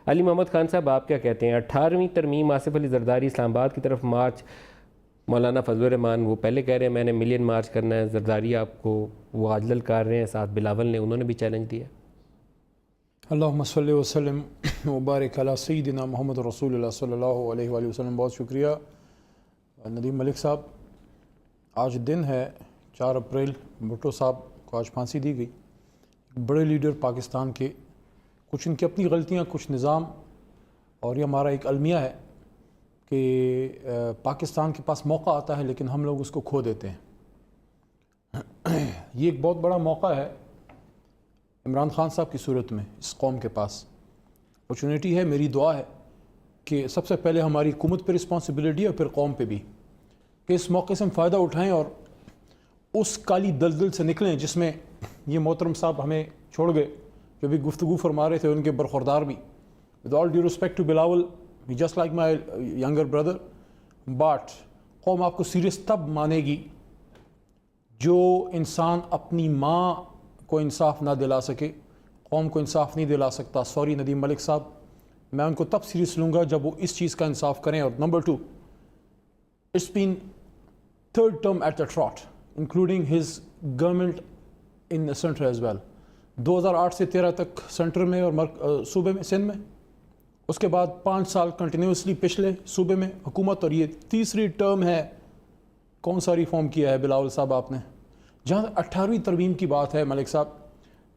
علی محمد خان صاحب آپ کیا کہتے ہیں؟ 18ویں ترمیم آصف علی زرداری اسلام آباد کی طرف مارچ، مولانا فضل الرحمان وہ پہلے کہہ رہے ہیں میں نے ملین مارچ کرنا ہے، زرداری آپ کو وہ آج للکار رہے ہیں، ساتھ بلاول نے انہوں نے بھی چیلنج دیا۔ اللہم صلی وسلم وبارک علی سیدنا محمد رسول اللہ صلی اللہ علیہ وآلہ وسلم۔ بہت شکریہ ندیم ملک صاحب۔ آج دن ہے 4 اپریل، بھٹو صاحب کو آج پھانسی دی گئی، بڑے لیڈر پاکستان کے، کچھ ان کی اپنی غلطیاں، کچھ نظام، اور یہ ہمارا ایک المیہ ہے کہ پاکستان کے پاس موقع آتا ہے لیکن ہم لوگ اس کو کھو دیتے ہیں۔ یہ ایک بہت بڑا موقع ہے عمران خان صاحب کی صورت میں، اس قوم کے پاس اپرچونیٹی ہے۔ میری دعا ہے کہ سب سے پہلے ہماری حکومت پہ رسپانسبلٹی ہے اور پھر قوم پہ بھی، کہ اس موقع سے ہم فائدہ اٹھائیں اور اس کالی دلدل سے نکلیں جس میں یہ محترم صاحب ہمیں چھوڑ گئے، جو بھی گفتگو فرما رہے تھے ان کے برخوردار بھی۔ With all due respect to Bilawal, he just like my younger brother, but قوم آپ کو سیریس تب مانے گی جو انسان اپنی ماں کو انصاف نہ دلا سکے، قوم کو انصاف نہیں دلا سکتا۔ سوری ندیم ملک صاحب، میں ان کو تب سیریس لوں گا جب وہ اس چیز کا انصاف کریں۔ اور number 2، it's been 3rd term at the trot including his government in centre as well. 2008 سے 13 تک سینٹر میں اور صوبے میں، سندھ میں، اس کے بعد 5 سال کنٹینیوسلی پچھلے صوبے میں حکومت، اور یہ تیسری ٹرم ہے۔ کون سا ریفارم کیا ہے بلاول صاحب آپ نے؟ جہاں 18ویں ترمیم کی بات ہے ملک صاحب،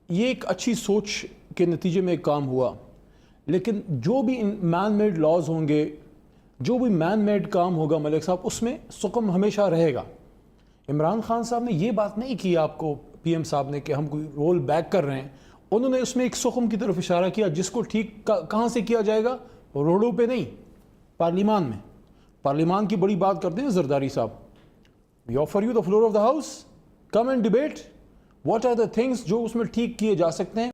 یہ ایک اچھی سوچ کے نتیجے میں ایک کام ہوا، لیکن جو بھی مین میڈ لاز ہوں گے، جو بھی مین میڈ کام ہوگا ملک صاحب، اس میں سقم ہمیشہ رہے گا۔ عمران خان صاحب نے یہ بات نہیں کی آپ کو، پی ایم صاحب نے، کہ ہم کوئی رول بیک کر رہے ہیں۔ انہوں نے اس میں ایک سقم کی طرف اشارہ کیا جس کو ٹھیک کہاں سے کیا جائے گا؟ روڈوں پہ نہیں، پارلیمان میں۔ پارلیمان کی بڑی بات کرتے ہیں زرداری صاحب۔ We offer you the floor of the house, come and debate, what are the things جو اس میں ٹھیک کیے جا سکتے ہیں۔